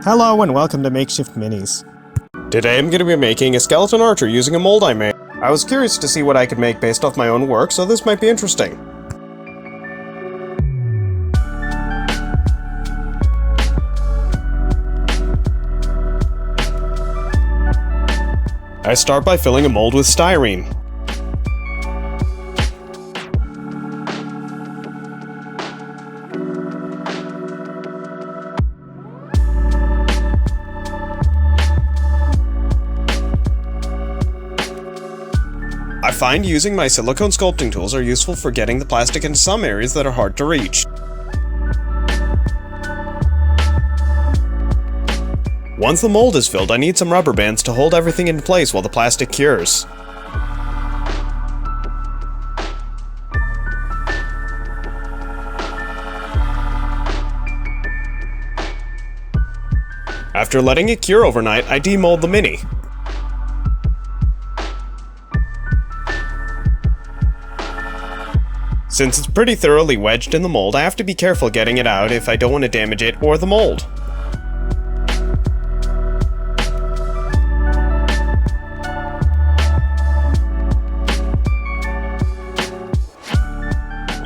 Hello and welcome to Makeshift Minis. Today I'm going to be making a skeleton archer using a mold I made. I was curious to see what I could make based off my own work, so this might be interesting. I start by filling a mold with styrene. I find using my silicone sculpting tools are useful for getting the plastic into some areas that are hard to reach. Once the mold is filled, I need some rubber bands to hold everything in place while the plastic cures. After letting it cure overnight, I demold the mini. Since it's pretty thoroughly wedged in the mold, I have to be careful getting it out if I don't want to damage it or the mold.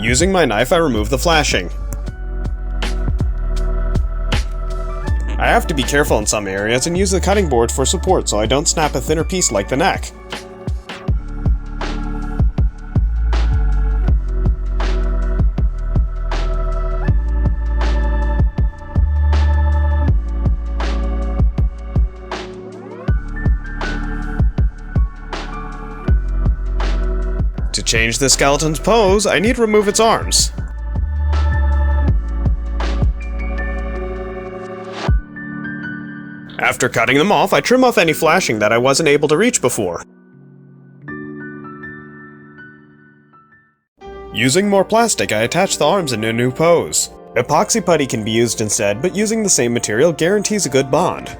Using my knife, I remove the flashing. I have to be careful in some areas and use the cutting board for support so I don't snap a thinner piece like the neck. To change the skeleton's pose, I need to remove its arms. After cutting them off, I trim off any flashing that I wasn't able to reach before. Using more plastic, I attach the arms in a new pose. Epoxy putty can be used instead, but using the same material guarantees a good bond.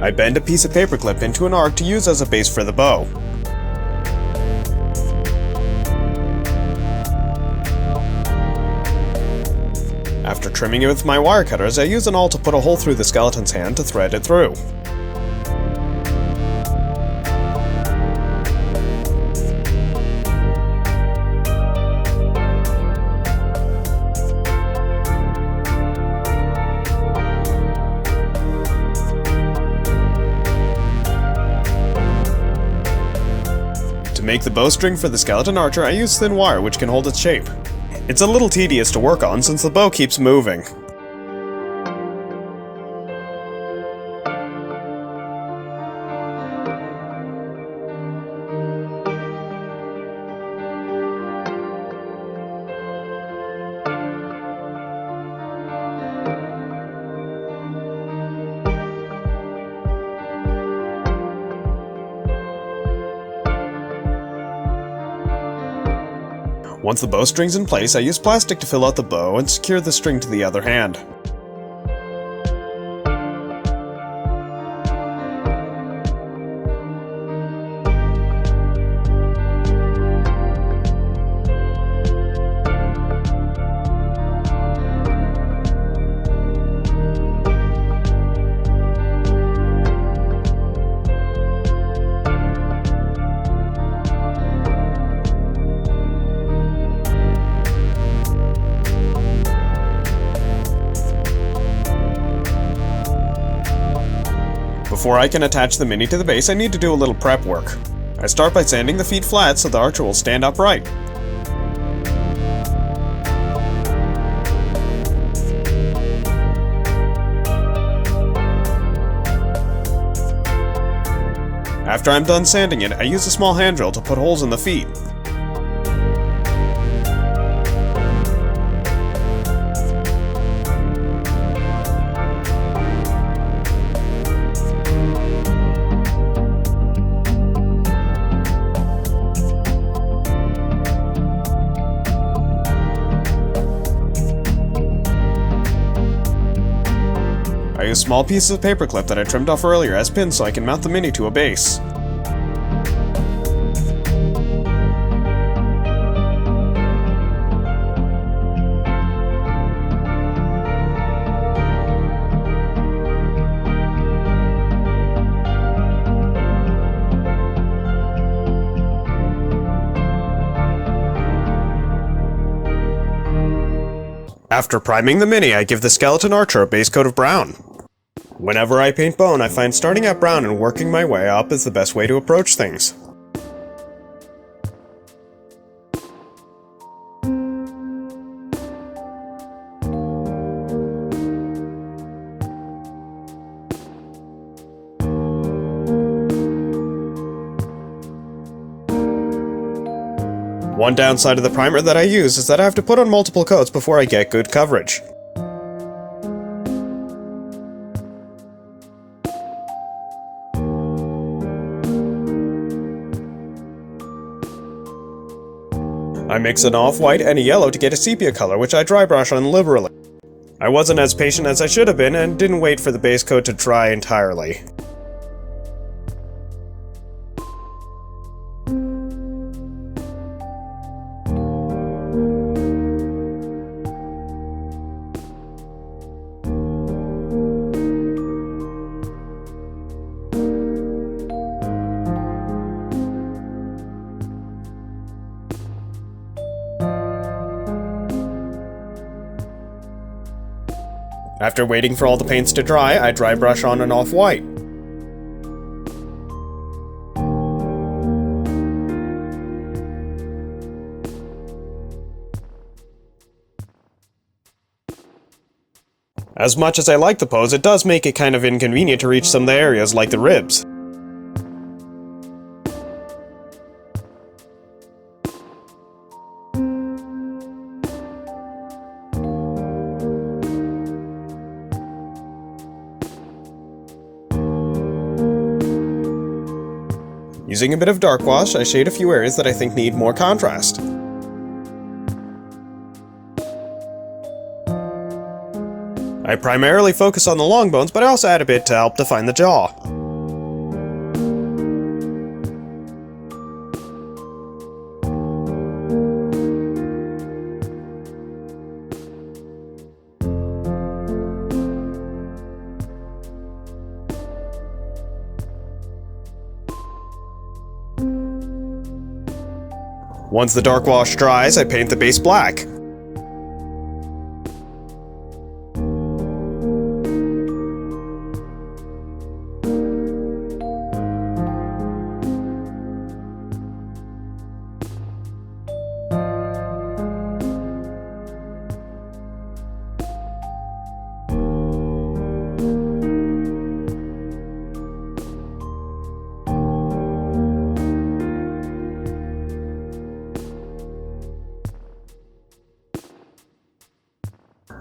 I bend a piece of paperclip into an arc to use as a base for the bow. After trimming it with my wire cutters, I use an awl to put a hole through the skeleton's hand to thread it through. To make the bowstring for the skeleton archer, I use thin wire which can hold its shape. It's a little tedious to work on since the bow keeps moving. Once the bowstring's in place, I use plastic to fill out the bow and secure the string to the other hand. Before I can attach the mini to the base, I need to do a little prep work. I start by sanding the feet flat so the archer will stand upright. After I'm done sanding it, I use a small hand drill to put holes in the feet. I use small pieces of paperclip that I trimmed off earlier as pins so I can mount the Mini to a base. After priming the Mini, I give the skeleton archer a base coat of brown. Whenever I paint bone, I find starting at brown and working my way up is the best way to approach things. One downside of the primer that I use is that I have to put on multiple coats before I get good coverage. I mix an off-white and a yellow to get a sepia color, which I dry brush on liberally. I wasn't as patient as I should have been and didn't wait for the base coat to dry entirely. After waiting for all the paints to dry, I dry brush on an off-white. As much as I like the pose, it does make it kind of inconvenient to reach some of the areas like the ribs. Using a bit of dark wash, I shade a few areas that I think need more contrast. I primarily focus on the long bones, but I also add a bit to help define the jaw. Once the dark wash dries, I paint the base black.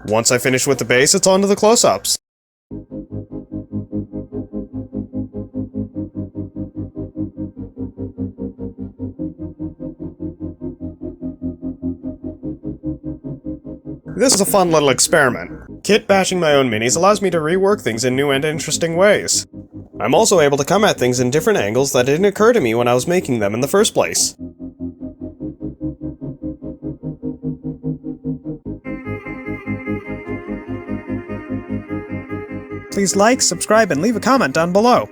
Once I finish with the base, it's on to the close-ups. This is a fun little experiment. Kit bashing my own minis allows me to rework things in new and interesting ways. I'm also able to come at things in different angles that didn't occur to me when I was making them in the first place. Please like, subscribe, and leave a comment down below.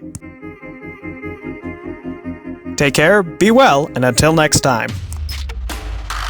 Take care, be well, and until next time.